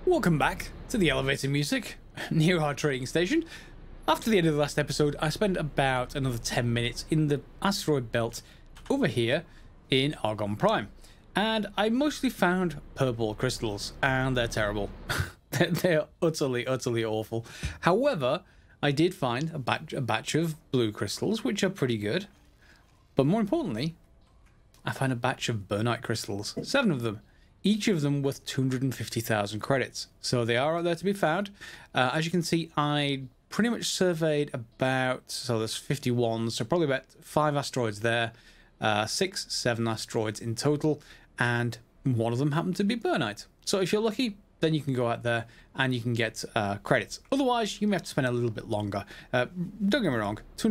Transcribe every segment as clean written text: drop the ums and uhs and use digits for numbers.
Welcome back to the elevator music near our trading station. After the end of the last episode, I spent about another 10 minutes in the asteroid belt over here in Argon Prime. And I mostly found purple crystals, and they're terrible. They're utterly awful. However, I did find a batch of blue crystals, which are pretty good. But more importantly, I found a batch of burnite crystals, 7 of them. Each of them worth 250,000 credits. So they are out there to be found. As you can see, I pretty much surveyed about, so there's 51, so probably about 5 asteroids there, 6, 7 asteroids in total, and one of them happened to be burnite. So if you're lucky, then you can go out there and you can get credits. Otherwise, you may have to spend a little bit longer. Don't get me wrong, 2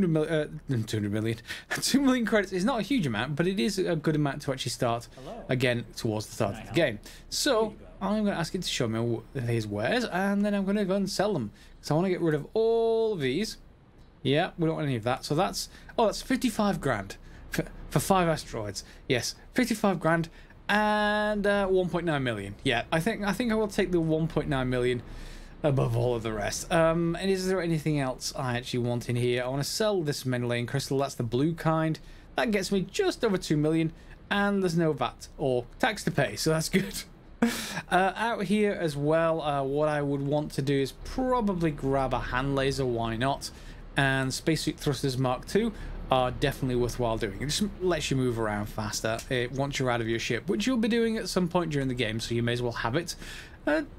million credits is not a huge amount, but it is a good amount to actually start again towards the start of the game. So I'm going to ask it to show me his wares, and then I'm going to go and sell them. So I want to get rid of all of these. Yeah, we don't want any of that. So that's 55 grand for 5 asteroids. Yes, 55 grand. And 1.9 million. Yeah, I think I will take the 1.9 million above all of the rest. And is there anything else I actually want in here? I want to sell this Menelayan crystal. That's the blue kind. That gets me just over 2 million, and there's no VAT or tax to pay, so that's good. Out here as well, what I would want to do is probably grab a hand laser. Why not? And spacesuit thrusters Mark II are definitely worthwhile doing. It just lets you move around faster once you're out of your ship, which you'll be doing at some point during the game, so you may as well have it.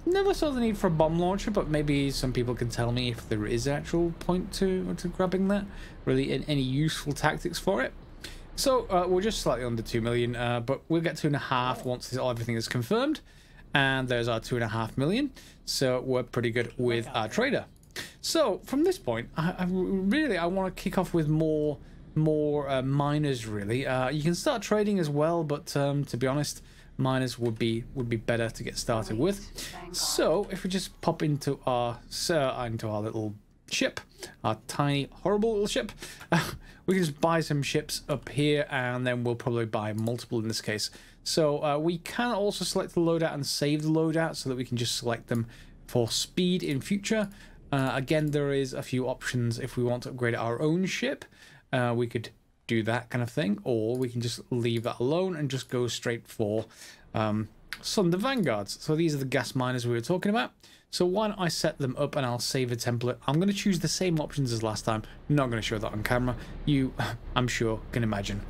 Never saw the need for a bomb launcher, but maybe some people can tell me if there is actual point to grabbing that. Really, any useful tactics for it. So we're just slightly under 2 million, but we'll get 2.5 once everything is confirmed. And there's our 2.5 million. So we're pretty good with our trader. So from this point, I want to kick off with more miners. Really, you can start trading as well, but to be honest, miners would be better to get started with. So if we just pop into our little ship, our tiny horrible little ship, we can just buy some ships up here, and then we'll probably buy multiple in this case. So we can also select the loadout and save the loadout so that we can just select them for speed in future. Again, there is a few options if we want to upgrade our own ship. We could do that kind of thing, or we can just leave that alone and just go straight for Sunder Vanguards. So these are the gas miners we were talking about. So why don't I set them up and I'll save a template. I'm going to choose the same options as last time. Not going to show that on camera. You, I'm sure, can imagine.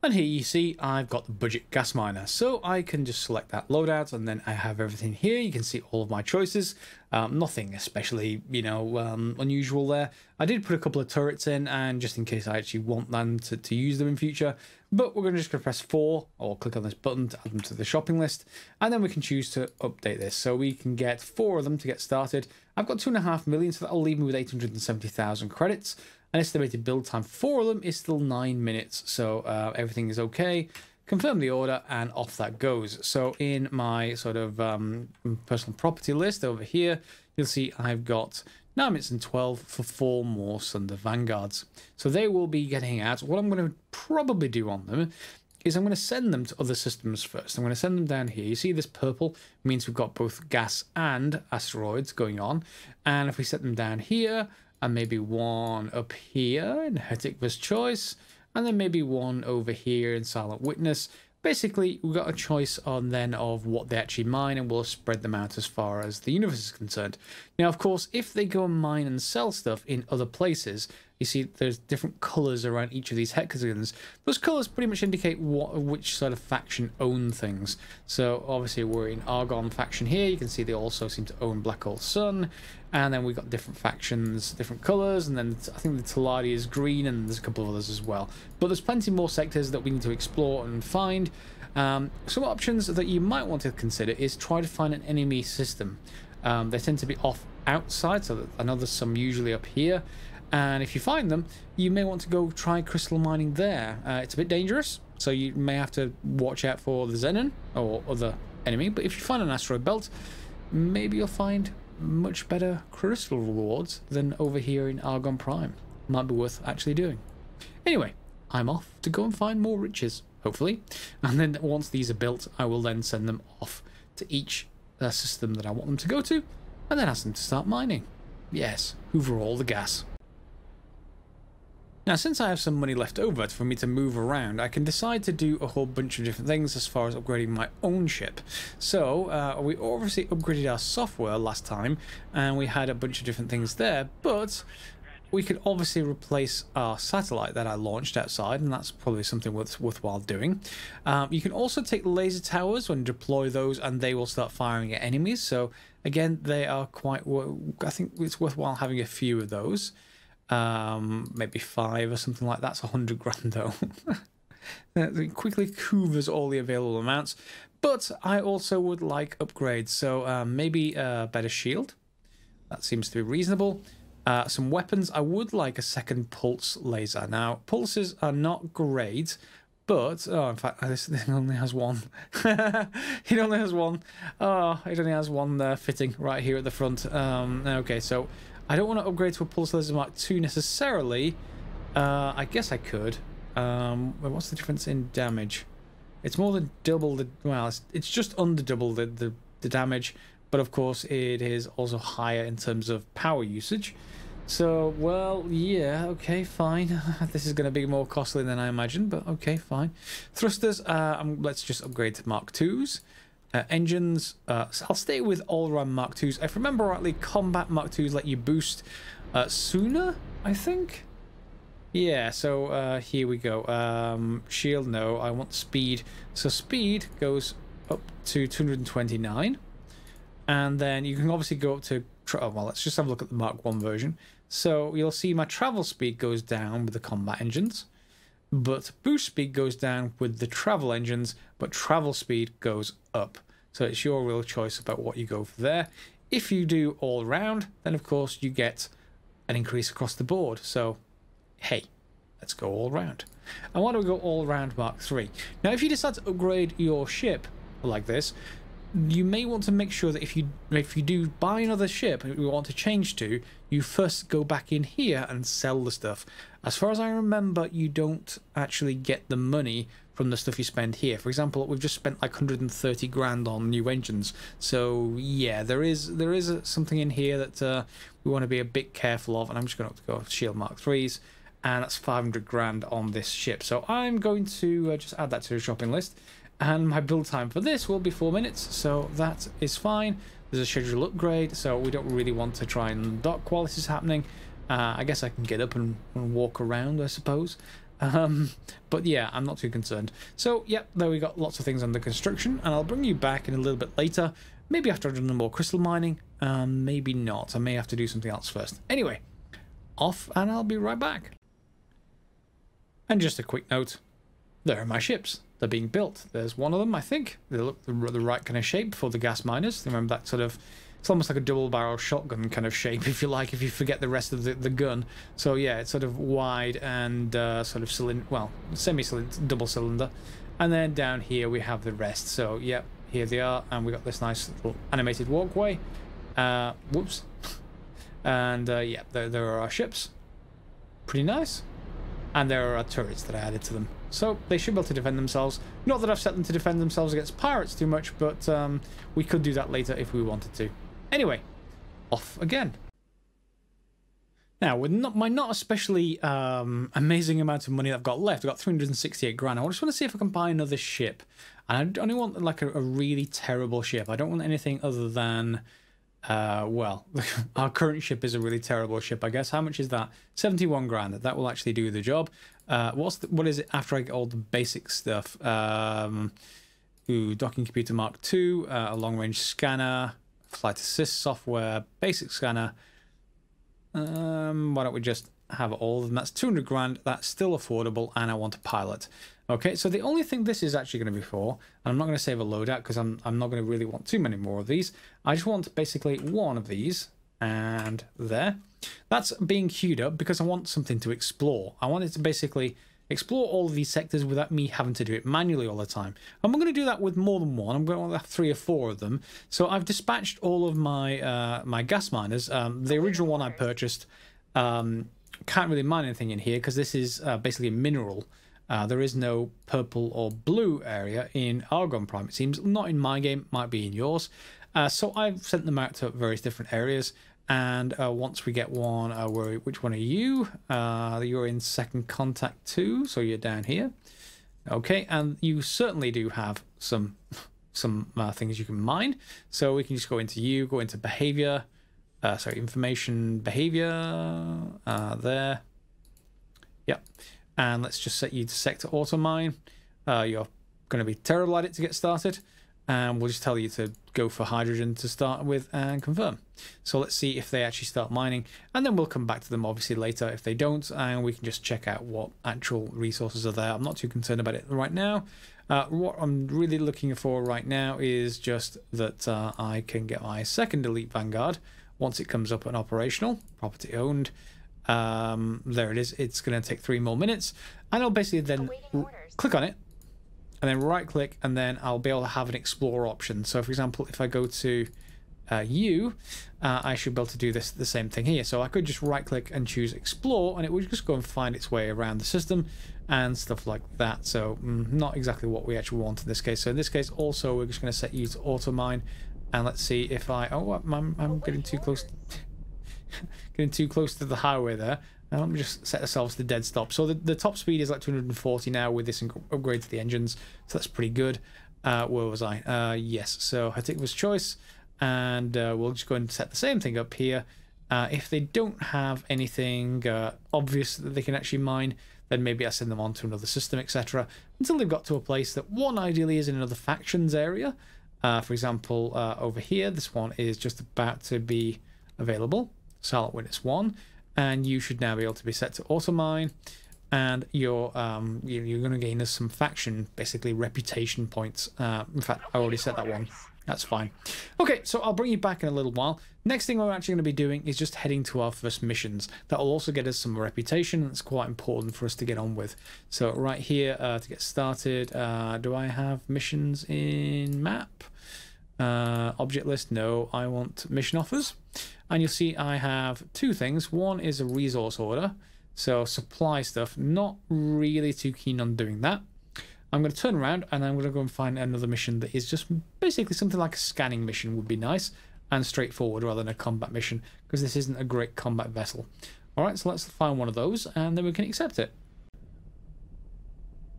And here you see I've got the budget gas miner, so I can just select that loadout, and then I have everything here. You can see all of my choices. Nothing especially, unusual there. I did put a couple of turrets in, and just in case I actually want them to use them in future. But we're just going to press 4 or click on this button to add them to the shopping list, and then we can choose to update this. So we can get 4 of them to get started. I've got 2.5 million, so that'll leave me with 870,000 credits. An estimated build time for them is still 9 minutes, so everything is okay. Confirm the order, and off that goes. So in my sort of personal property list over here, you'll see I've got 9 minutes and 12 for 4 more Sunder Vanguards. So they will be getting out. What I'm going to probably do on them is I'm going to send them to other systems first. I'm going to send them down here. You see this purple means we've got both gas and asteroids going on. And if we set them down here, and maybe one up here in Heticva's Choice, and then maybe one over here in Silent Witness. Basically, we've got a choice on then of what they actually mine, and we'll spread them out as far as the universe is concerned. Now, of course, if they go and mine and sell stuff in other places, you see there's different colours around each of these hexagons. Those colours pretty much indicate which sort of faction own things. So obviously we're in Argon faction here. You can see they also seem to own Black Hole Sun. And then we've got different factions, different colours, and then I think the Taladi is green, and there's a couple of others as well. But there's plenty more sectors that we need to explore and find. Some options that you might want to consider is try to find an enemy system. They tend to be off outside, so I know there's some usually up here. And if you find them, you may want to go try crystal mining there. It's a bit dangerous, so you may have to watch out for the Xenon or other enemy. But if you find an asteroid belt, maybe you'll find much better crystal rewards than over here in Argon Prime. Might be worth actually doing. Anyway, I'm off to go and find more riches, hopefully. And then once these are built, I will then send them off to each system that I want them to go to, and then ask them to start mining. Yes, hoover all the gas. Now, since I have some money left over for me to move around, I can decide to do a whole bunch of different things as far as upgrading my own ship. So, we obviously upgraded our software last time, and we had a bunch of different things there, but we could obviously replace our satellite that I launched outside, and that's probably something worthwhile doing. You can also take laser towers and deploy those, and they will start firing at enemies. So, again, they are quite... I think it's worthwhile having a few of those. Maybe 5 or something like that. It's 100 grand though. It quickly hoovers all the available amounts. But I also would like upgrades. So maybe a better shield. That seems to be reasonable. Some weapons. I would like a second pulse laser. Now, pulses are not great, but... Oh, in fact, this thing only has one. It only has one. Oh, it only has one fitting right here at the front. Okay, so... I don't want to upgrade to a Pulse Laser Mark II necessarily. I guess I could. What's the difference in damage? It's more than double the... Well, it's just under double the damage. But of course, it is also higher in terms of power usage. So, well, yeah, okay, fine. This is going to be more costly than I imagined, but okay, fine. Thrusters, let's just upgrade to Mark IIs. Engines, so I'll stay with all-round Mark IIs. If I remember rightly, combat Mark IIs let you boost sooner, I think? Yeah, so here we go. Shield, no, I want speed. So speed goes up to 229. And then you can obviously go up to... Oh, well, let's just have a look at the Mark I version. So you'll see my travel speed goes down with the combat engines. But boost speed goes down with the travel engines, but travel speed goes up. So it's your real choice about what you go for there. If you do all round, then of course you get an increase across the board. So, hey, let's go all round. And why do we go all round Mark III? Now, if you decide to upgrade your ship like this, you may want to make sure that if you do buy another ship and you want to change to, you first go back in here and sell the stuff. As far as I remember, you don't actually get the money from the stuff you spend here. For example, we've just spent like 130 grand on new engines. So yeah, there is something in here that we want to be a bit careful of. And I'm just going to go Shield Mark IIIs, and that's 500 grand on this ship. So I'm going to just add that to the shopping list. And my build time for this will be 4 minutes, so that is fine. There's a schedule upgrade, so we don't really want to try and dock while this is happening. I guess I can get up and walk around, I suppose. But yeah, I'm not too concerned. So, yeah, there we got lots of things under construction, and I'll bring you back in a little bit later. Maybe after I've done more crystal mining, maybe not. I may have to do something else first. Anyway, off, and I'll be right back. And just a quick note, there are my ships. They're being built. There's one of them, I think. They look the right kind of shape for the gas miners. Remember that sort of... It's almost like a double-barrel shotgun kind of shape, if you like, if you forget the rest of the gun. So yeah, it's sort of wide and sort of cylinder... Well, semi-cylinder, double cylinder. And then down here we have the rest. So yeah, here they are. And we got this nice little animated walkway. Whoops. And yeah, there are our ships. Pretty nice. And there are our turrets that I added to them. So they should be able to defend themselves. Not that I've set them to defend themselves against pirates too much, but we could do that later if we wanted to. Anyway, off again. Now, with my not especially amazing amount of money that I've got left, I've got 368 grand. I just want to see if I can buy another ship. And I only want like a really terrible ship. I don't want anything other than... well, our current ship is a really terrible ship, I guess. How much is that? 71 grand. That will actually do the job. What is it after I get all the basic stuff? Docking computer Mark II, a long-range scanner, flight assist software, basic scanner. Why don't we just have all of them? That's 200 grand. That's still affordable, and I want a pilot. Okay, so the only thing this is actually going to be for, and I'm not going to save a loadout because I'm not going to really want too many more of these. I just want basically one of these, and there. That's being queued up because I want something to explore. I want it to basically explore all of these sectors without me having to do it manually all the time. I'm going to do that with more than one. I'm going to have 3 or 4 of them. So I've dispatched all of my my gas miners. The original one I purchased can't really mine anything in here because this is basically a mineral. There is no purple or blue area in Argon Prime, it seems. Not in my game, might be in yours. So I've sent them out to various different areas. And once we get one, which one are you? You're in second contact 2, so you're down here. Okay, and you certainly do have some things you can mine. So we can just go into behavior, information, behavior, there. Yep. And let's just set you to sector auto mine. You're going to be terrible at it to get started. And we'll just tell you to go for hydrogen to start with and confirm. So let's see if they actually start mining. And then we'll come back to them obviously later if they don't. And we can just check out what actual resources are there. I'm not too concerned about it right now. What I'm really looking for right now is just that I can get my second Elite Vanguard once it comes up and operational. Property owned. There it is. It's going to take 3 more minutes. And I'll basically then click on it. And then right click, and then I'll be able to have an explore option. So for example, if I go to I should be able to do the same thing here. So I could just right click and choose explore, and it would just go and find its way around the system and stuff like that. So not exactly what we actually want in this case. So in this case also we're just going to set you to auto mine, and let's see if I'm getting too close getting too close to the highway there. Let me just set ourselves to dead stop. So the top speed is like 240 now with this upgrade to the engines. So that's pretty good. Where was I? Yes, so I think it was choice. And we'll just go and set the same thing up here. If they don't have anything obvious that they can actually mine, then maybe I send them on to another system, etc. Until they've got to a place that one ideally is in another factions area. For example, over here, this one is just about to be available. Silent Witness 1. And you should now be able to be set to auto mine, and you're going to gain us some faction, basically reputation points. In fact, I already set that one. That's fine. Okay, so I'll bring you back in a little while. Next thing we're actually going to be doing is just heading to our first missions. That will also get us some reputation. That's quite important for us to get on with. So right here to get started, do I have missions in map? Object list? No, I want mission offers. And you'll see I have 2 things. One is a resource order, so supply stuff. Not really too keen on doing that. I'm going to turn around and I'm going to go and find another mission that is just basically something like a scanning mission would be nice and straightforward rather than a combat mission, because this isn't a great combat vessel. Alright, so let's find one of those and then we can accept it.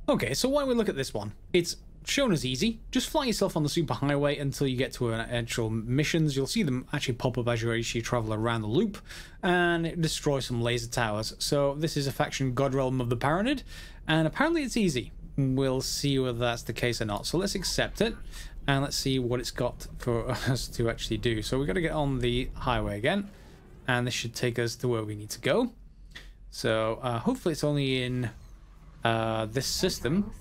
Okay, so why don't we look at this one? It's shown as easy. Just fly yourself on the superhighway until you get to actual missions. You'll see them actually pop up as you travel around the loop, and destroy some laser towers. So this is a faction God Realm of the Paranid, and apparently it's easy. We'll see whether that's the case or not. So let's accept it, and let's see what it's got for us to actually do. So we've got to get on the highway again, and this should take us to where we need to go. So hopefully it's only in this system.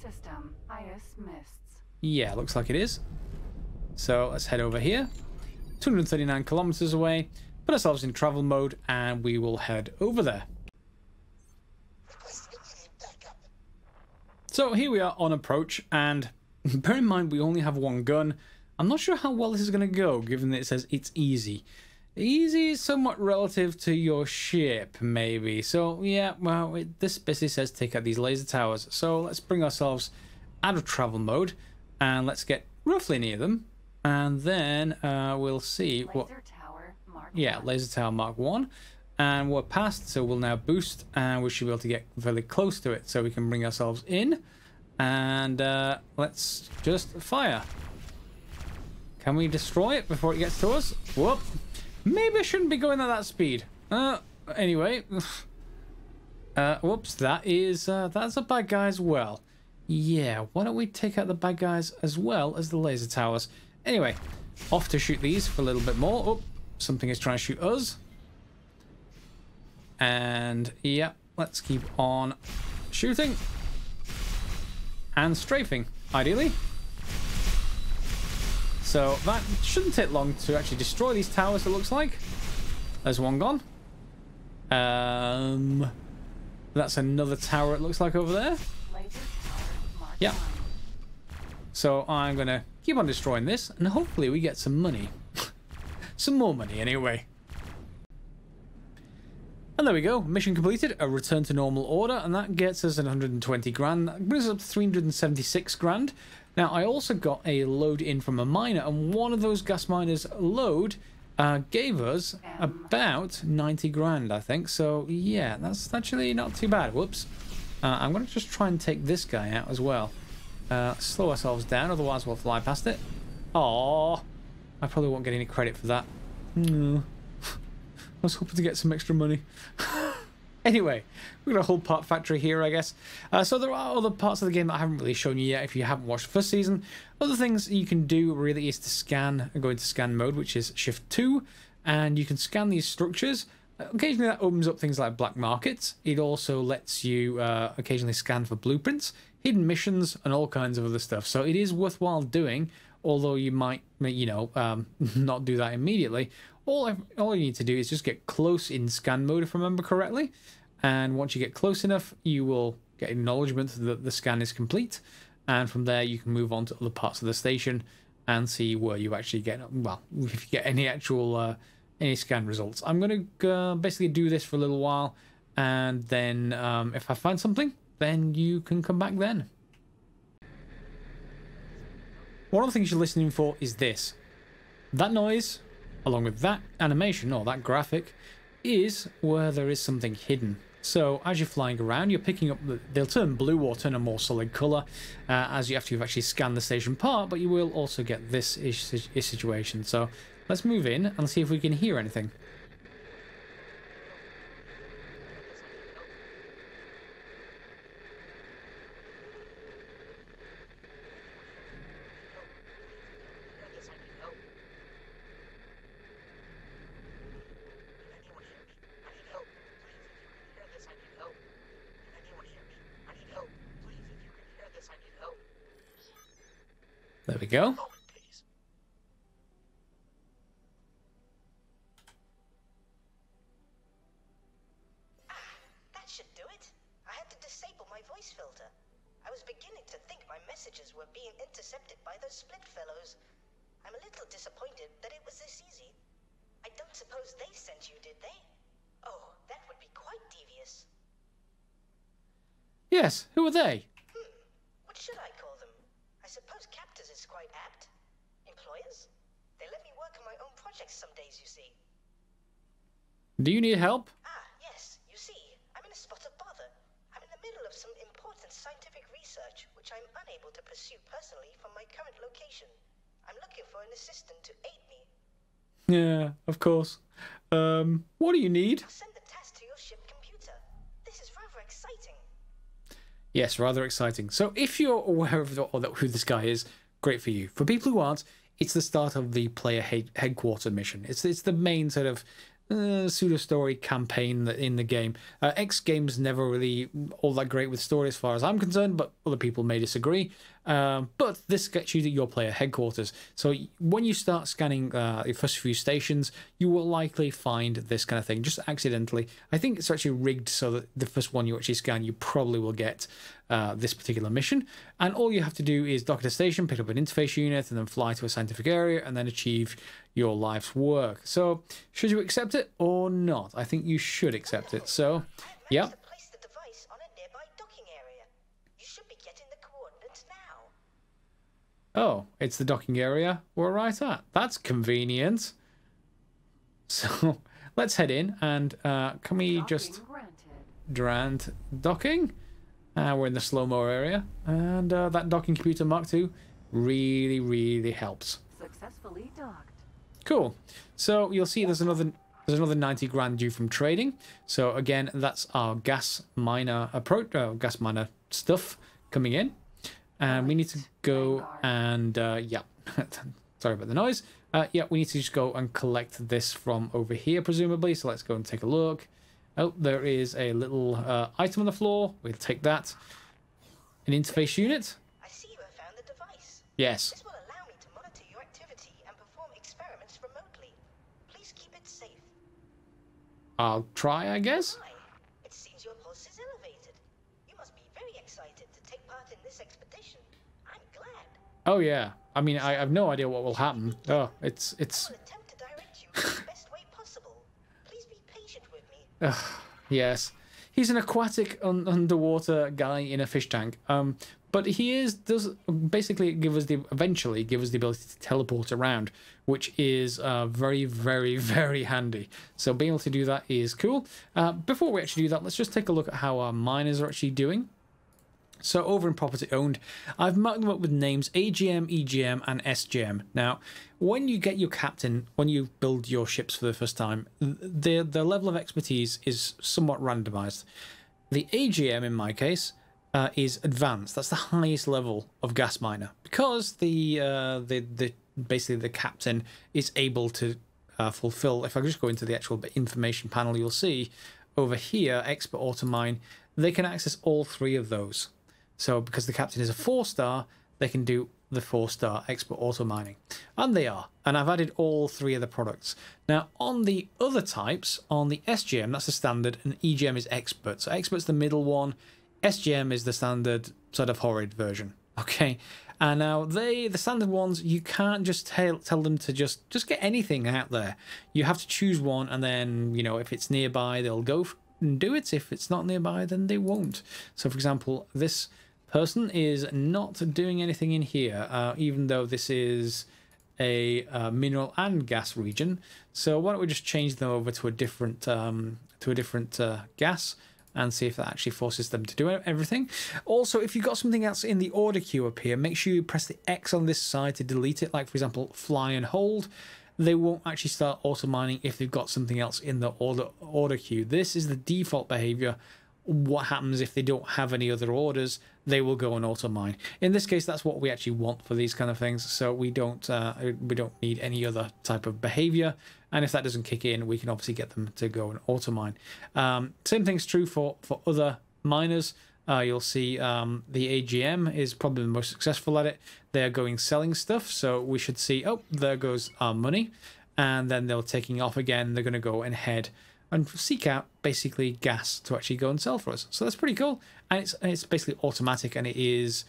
Yeah, looks like it is. So let's head over here. 239 kilometers away. Put ourselves in travel mode and we will head over there. So here we are on approach, and bear in mind we only have 1 gun. I'm not sure how well this is going to go, given that it says it's easy. Easy is somewhat relative to your ship, maybe. So yeah, well, this basically says take out these laser towers. So let's bring ourselves out of travel mode and let's get roughly near them, and then we'll see what. Laser tower Mark 1, and we're past, so we'll now boost and we should be able to get fairly close to it, so we can bring ourselves in and let's just fire. Can we destroy it before it gets to us? Whoop. Maybe I shouldn't be going at that speed. Anyway. Whoops, that's a bad guy as well. Yeah, why don't we take out the bad guys as well as the laser towers? Anyway, off to shoot these for a little bit more. Oh, something is trying to shoot us. And yeah, let's keep on shooting. And strafing, ideally. So that shouldn't take long to actually destroy these towers, it looks like. There's one gone. That's another tower, it looks like, over there. Yeah. So I'm going to keep on destroying this, and hopefully we get some money. Some more money, anyway. And there we go, mission completed, a return to normal order, and that gets us 120 grand. That brings us up to 376 grand. Now, I also got a load in from a miner, and one of those gas miners load gave us about 90 grand, I think. So, yeah, that's actually not too bad. Whoops. I'm going to just try and take this guy out as well. Slow ourselves down, otherwise we'll fly past it. Aww. I probably won't get any credit for that. I was hoping to get some extra money. Anyway, we've got a whole part factory here, I guess. So there are other parts of the game that I haven't really shown you yet if you haven't watched the first season. Other things you can do really is to scan, go into scan mode, which is Shift 2, and you can scan these structures. Occasionally that opens up things like black markets. It also lets you occasionally scan for blueprints, hidden missions, and all kinds of other stuff. So it is worthwhile doing, although you might, you know, not do that immediately. All you need to do is just get close in scan mode, if I remember correctly. And once you get close enough, you will get acknowledgement that the scan is complete. And from there, you can move on to other parts of the station and see where you actually get, well, if you get any actual any scan results. I'm going to basically do this for a little while. And then if I find something, then you can come back then. One of the things you're listening for is this. That noise, along with that animation or that graphic, is where there is something hidden. So as you're flying around, you're picking up, they'll turn blue or turn a more solid colour as you have to actually scan the station part, but you will also get this situation. So let's move in and see if we can hear anything. There we go. That should do it. I had to disable my voice filter. I was beginning to think my messages were being intercepted by those split fellows. I'm a little disappointed that it was this easy. I don't suppose they sent you, did they? Oh, that would be quite devious. Yes, who are they? What should I call them? I suppose captors is quite apt. Employers? They let me work on my own projects some days, you see. Do you need help? Ah, yes, you see, I'm in a spot of bother. I'm in the middle of some important scientific research, which I'm unable to pursue personally from my current location. I'm looking for an assistant to aid me. Yeah, of course. What do you need? I'll send the task to your ship computer. This is rather exciting. Yes, rather exciting. So if you're aware of who this guy is, great for you. For people who aren't, it's the start of the player headquarter mission. It's the main sort of pseudo-story campaign in the game. X Games never really all that great with story as far as I'm concerned, but other people may disagree. But this gets you to your player headquarters. So when you start scanning your first few stations, you will likely find this kind of thing, just accidentally. I think it's actually rigged so that the first one you actually scan, you probably will get this particular mission. And all you have to do is dock at a station, pick up an interface unit, and then fly to a scientific area, and then achieve your life's work. So should you accept it or not? I think you should accept it. So, yeah. Place the device on a nearby docking area. You should be getting the coordinates now. Oh, it's the docking area we're right at. That's convenient. So let's head in and can we just grant docking? We're in the slow-mo area, and that docking computer Mark II really helps. Successfully docked. Cool. So you'll see there's another 90 grand due from trading. So again, that's our gas miner approach, gas miner stuff coming in, and we need to go and yeah. Sorry about the noise. Yeah, we need to just go and collect this from over here, presumably. So let's go and take a look. Oh, there is a little item on the floor. We'll take that. An interface unit. I see you have found the device. Yes. This will allow me to monitor your activity and perform experiments remotely. Please keep it safe. I'll try, I guess. Why? It seems your pulse is elevated. You must be very excited to take part in this expedition. I'm glad. Oh yeah. I mean, I have no idea what will happen. Oh, it's. I will attempt to direct you in the best way possible. Please be patient with me. Yes, he's an aquatic underwater guy in a fish tank. But he does basically eventually give us the ability to teleport around, which is very, very, very handy. So being able to do that is cool. Before we actually do that, let's just take a look at how our miners are actually doing. So over in property owned, I've marked them up with names AGM, EGM, and SGM. Now, when you get your captain, when you build your ships for the first time, the level of expertise is somewhat randomized. The AGM, in my case, is advanced. That's the highest level of gas miner, because basically the captain is able to fulfill. If I just go into the actual information panel, you'll see over here, expert auto mine, they can access all three of those. So because the captain is a 4-star, they can do the 4-star expert auto mining. And they are. And I've added all three of the products. Now, on the other types, on the SGM, that's the standard, and EGM is expert. So expert's the middle one. SGM is the standard sort of horrid version. Okay. And now the standard ones, you can't just tell them to just get anything out there. You have to choose one, and then, you know, if it's nearby, they'll go and do it. If it's not nearby, then they won't. So for example, this person is not doing anything in here, even though this is a mineral and gas region. So why don't we just change them over to a different gas and see if that actually forces them to do everything. Also, if you've got something else in the order queue up here, make sure you press the X on this side to delete it. Like for example, fly and hold. They won't actually start auto mining if they've got something else in the order queue. This is the default behavior. What happens if they don't have any other orders? They will go and auto mine. In this case, that's what we actually want for these kind of things. So we don't need any other type of behavior. And if that doesn't kick in, we can obviously get them to go and auto mine. Same thing's true for other miners. You'll see the AGM is probably the most successful at it. They're going selling stuff. So we should see, oh, there goes our money. And then they're taking off again. They're going to go and head and seek out basically gas to actually go and sell for us. So that's pretty cool. And it's basically automatic, and it is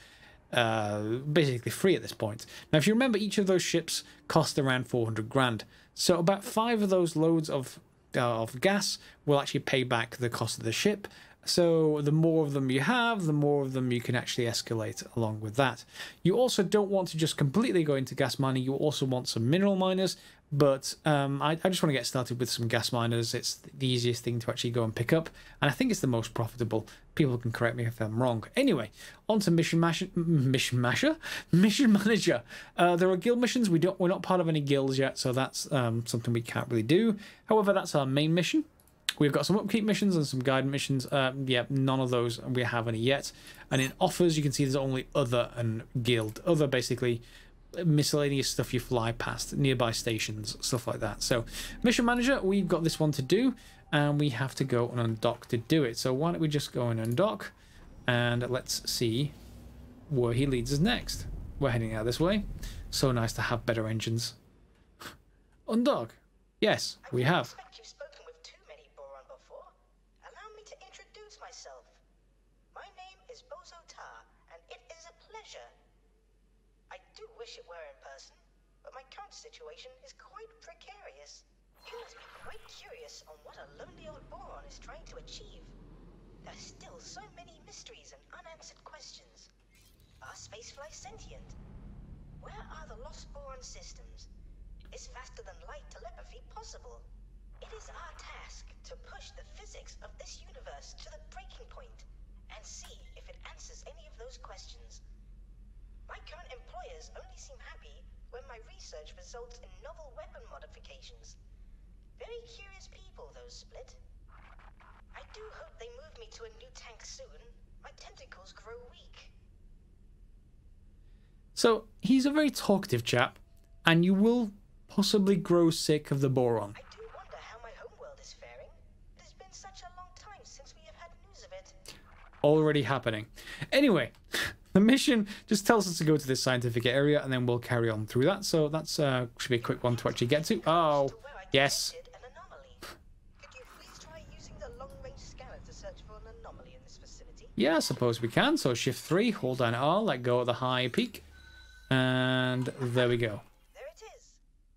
basically free at this point. Now, if you remember, each of those ships cost around 400 grand. So about 5 of those loads of gas will actually pay back the cost of the ship. So the more of them you have, the more of them you can actually escalate along with that. You also don't want to just completely go into gas mining. You also want some mineral miners. But I just want to get started with some gas miners. It's the easiest thing to actually go and pick up. And I think it's the most profitable. People can correct me if I'm wrong. Anyway, on to mission manager. There are guild missions. We're not part of any guilds yet, so that's something we can't really do. However, that's our main mission. We've got some upkeep missions and some guide missions. Yeah, none of those we have any yet. And in offers, you can see there's only other and guild. Other, basically, miscellaneous stuff you fly past, nearby stations, stuff like that. So, mission manager, we've got this one to do, and we have to go and undock to do it. So why don't we just go and undock, and let's see where he leads us next. We're heading out this way. So nice to have better engines. Undock. Yes, we have. Wish it were in person, but my current situation is quite precarious. You must be quite curious on what a lonely old Boron is trying to achieve. There are still so many mysteries and unanswered questions. Are spacefly sentient? Where are the lost Boron systems? Is faster than light telepathy possible? It is our task to push the physics of this universe to the breaking point and see if it answers any of those questions. My current employers only seem happy when my research results in novel weapon modifications. Very curious people, those Split. I do hope they move me to a new tank soon. My tentacles grow weak. So, he's a very talkative chap, and you will possibly grow sick of the Boron. I do wonder how my homeworld is faring. It has been such a long time since we have had news of it. Already happening. Anyway, the mission just tells us to go to this scientific area, and then we'll carry on through that. So that's should be a quick one to actually get to. Oh, yes. Could you please try using the long-range scanner to search for an anomaly in this facility? Yeah, I suppose we can. So shift 3, hold down R, let go of the high peak, and there we go. There it is.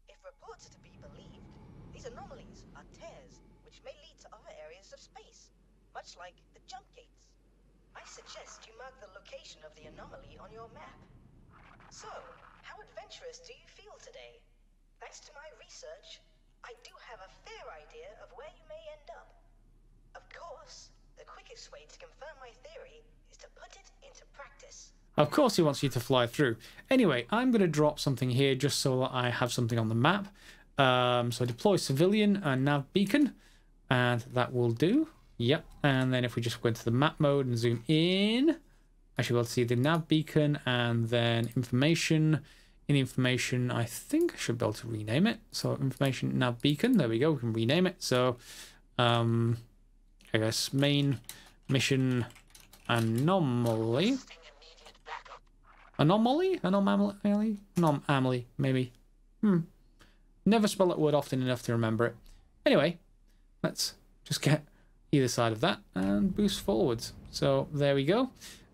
If reports are to be believed, these anomalies are tears which which may lead to other areas of space, much like the jump gates. I suggest you mark the location of the anomaly on your map. So, how adventurous do you feel today? Thanks to my research, I do have a fair idea of where you may end up. Of course, the quickest way to confirm my theory is to put it into practice. Of course he wants you to fly through. Anyway, I'm going to drop something here just so that I have something on the map. So deploy civilian and nav beacon, and that will do. Yep, and then if we just go into the map mode and zoom in, I should be able to see the nav beacon and then information. In information, I think I should be able to rename it. So information nav beacon, there we go, we can rename it. So I guess main mission anomaly. Anomaly? Anomaly? Anomaly, maybe. Never spell that word often enough to remember it. Anyway, let's just get either side of that and boost forwards. So there we go.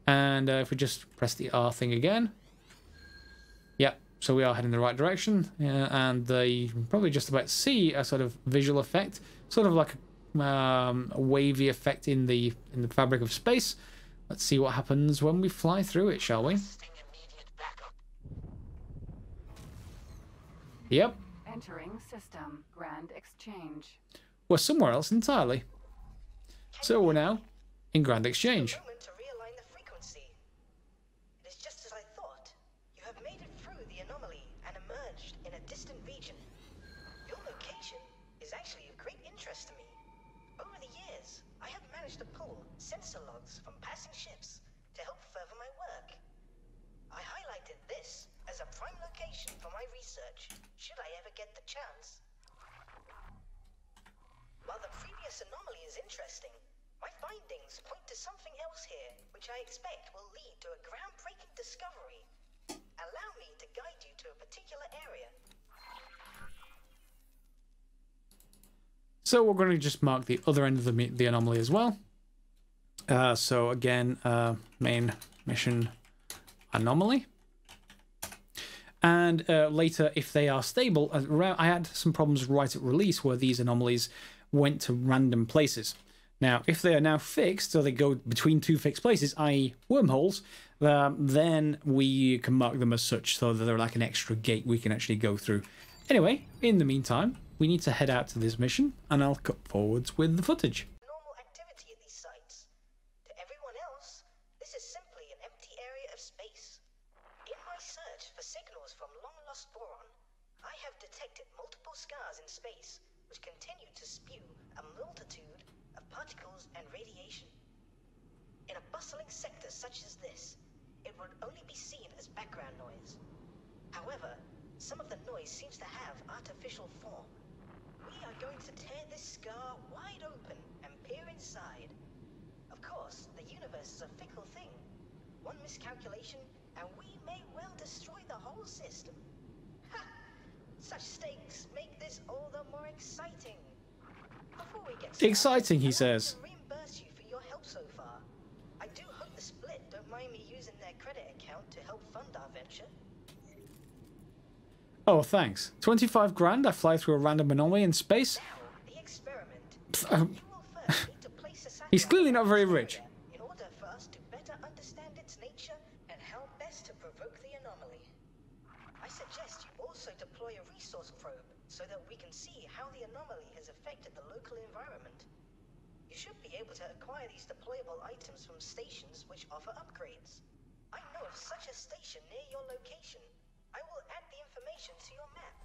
And if we just press the R thing again. Yeah, so we are heading in the right direction. And you can probably just about see a sort of visual effect. Sort of like a wavy effect in the fabric of space. Let's see what happens when we fly through it, shall we? Yep. Entering system. Grand Exchange. We're somewhere else entirely. So we're now in Grand Exchange. Moment to realign the frequency. It is just as I thought. You have made it through the anomaly and emerged in a distant region. Your location is actually of great interest to me. Over the years, I have managed to pull sensor logs from passing ships to help further my work. I highlighted this as a prime location for my research, should I ever get the chance. While the previous anomaly is interesting, my findings point to something else here, which I expect will lead to a groundbreaking discovery. Allow me to guide you to a particular area. So we're going to just mark the other end of the anomaly as well. So again, main mission anomaly. And later, if they are stable, I had some problems right at release where these anomalies went to random places. Now, if they are now fixed, so they go between two fixed places, i.e. wormholes, then we can mark them as such, so that they're like an extra gate we can actually go through. Anyway, in the meantime, we need to head out to this mission, and I'll cut forwards with the footage. Normal activity at these sites. To everyone else, this is simply an empty area of space. In my search for signals from long-lost Boron, I have detected multiple scars in space which continue to spew a multitude of particles and radiation. In a bustling sector such as this, it would only be seen as background noise. However, some of the noise seems to have artificial form. We are going to tear this scar wide open and peer inside. Of course, the universe is a fickle thing. One miscalculation, and we may well destroy the whole system. Ha! Such stakes make this all the more exciting. Before we get started, Exciting, he I'd like says. to reimburse you for your help so far. I do hope the Split don't mind me using their credit account to help fund our venture. Oh, thanks. 25 grand, I fly through a random anomaly in space? Now, the experiment. Um, You will first need to place a satellite He's clearly not very in this rich. area in order for us to better understand its nature and how best to provoke the anomaly. I suggest you also deploy a resource probe so that we can see how the anomaly has affected the local environment. You should be able to acquire these deployable items from stations which offer upgrades. I know of such a station near your location. I will add the information to your map.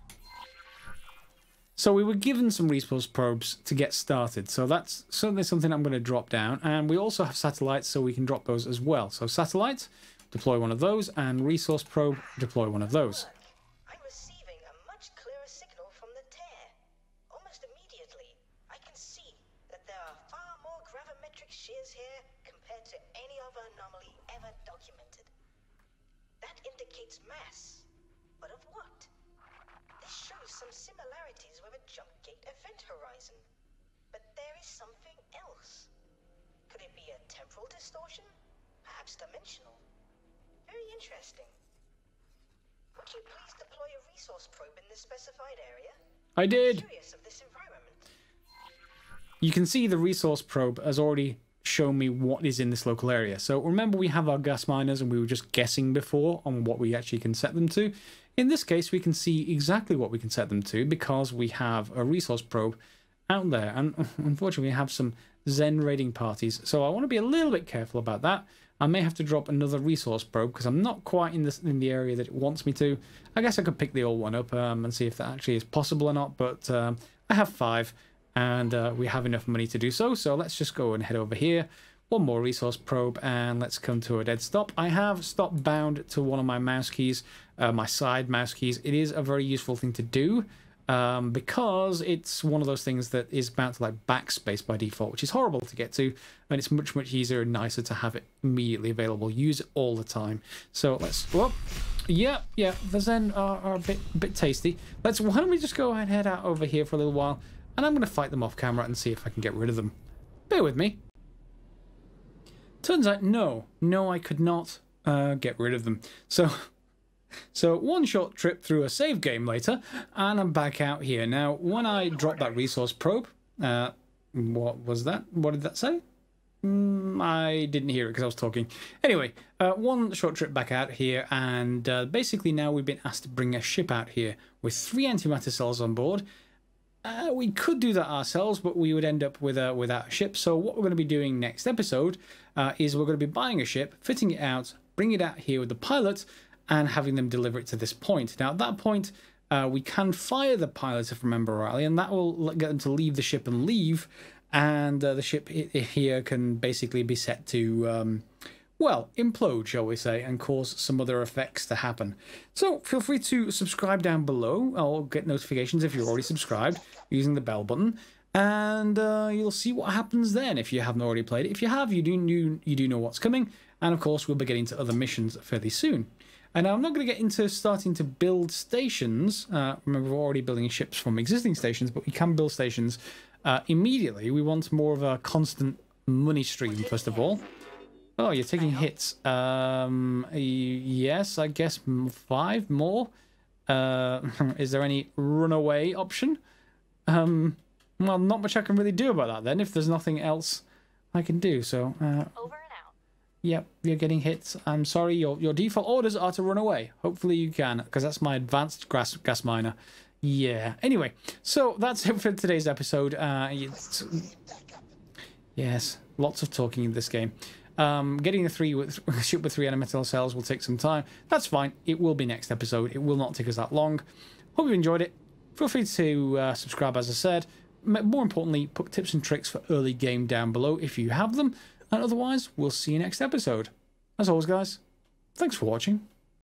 So we were given some resource probes to get started. So that's certainly something I'm going to drop down. And we also have satellites, so we can drop those as well. So satellites, deploy one of those, and resource probe, deploy one of those. I'm receiving a much clearer signal from the tear. Almost immediately, I can see that there are far more gravimetric shears here compared to any other anomaly ever documented. That indicates mass. But of what? This shows some similarities with a jump gate event horizon. But there is something else. Could it be a temporal distortion? Perhaps dimensional? Very interesting. Would you please deploy a resource probe in this specified area? I did. I'm curious of this environment. you can see the resource probe has already shown me what is in this local area. So remember, we have our gas miners and we were just guessing before on what we actually can set them to. In this case, we can see exactly what we can set them to because we have a resource probe out there. And unfortunately, we have some Zen raiding parties. So I want to be a little bit careful about that. I may have to drop another resource probe because I'm not quite in the area that it wants me to. I guess I could pick the old one up and see if that actually is possible or not. But I have 5. And we have enough money to do so. So let's just go and head over here. One more resource probe, and let's come to a dead stop. I have stop bound to one of my mouse keys, my side mouse keys. It is a very useful thing to do because it's one of those things that is bound to like backspace by default, which is horrible to get to, and it's much, much easier and nicer to have it immediately available. Use it all the time. So let's... Whoop. Yeah, the Zen are a bit tasty. Why don't we just go ahead and head out over here for a little while. And I'm going to fight them off camera and see if I can get rid of them. Bear with me. Turns out, no, I could not get rid of them. So one short trip through a save game later, and I'm back out here. Now, when I dropped that resource probe, what was that? What did that say? I didn't hear it because I was talking. Anyway, one short trip back out here, and basically now we've been asked to bring a ship out here with 3 antimatter cells on board. We could do that ourselves, but we would end up without a ship. So what we're going to be doing next episode is we're going to be buying a ship, fitting it out, bring it out here with the pilot, and having them deliver it to this point. Now, at that point, we can fire the pilot, if I remember rightly, and that will get them to leave the ship and leave. And the ship here can basically be set to... well, implode, shall we say, and cause some other effects to happen. So feel free to subscribe down below, or get notifications if you're already subscribed using the bell button, and you'll see what happens then if you haven't already played it. If you have, you do know what's coming, and of course we'll be getting to other missions fairly soon. And I'm not going to get into starting to build stations. Remember, we're already building ships from existing stations, but we can build stations immediately. We want more of a constant money stream, first of all. Oh, you're taking hits. Yes, I guess 5 more. Is there any runaway option? Well, not much I can really do about that then, if there's nothing else I can do. So, over and out. Yep, you're getting hits. I'm sorry, your default orders are to run away. Hopefully you can, because that's my advanced gas miner. Yeah. Anyway, so that's it for today's episode. Yes, lots of talking in this game. Getting the ship with 3 antimatter cells will take some time. That's fine. It will be next episode. It will not take us that long. Hope you enjoyed it. Feel free to subscribe, as I said. More importantly, put tips and tricks for early game down below if you have them. And otherwise, we'll see you next episode. As always, guys, thanks for watching.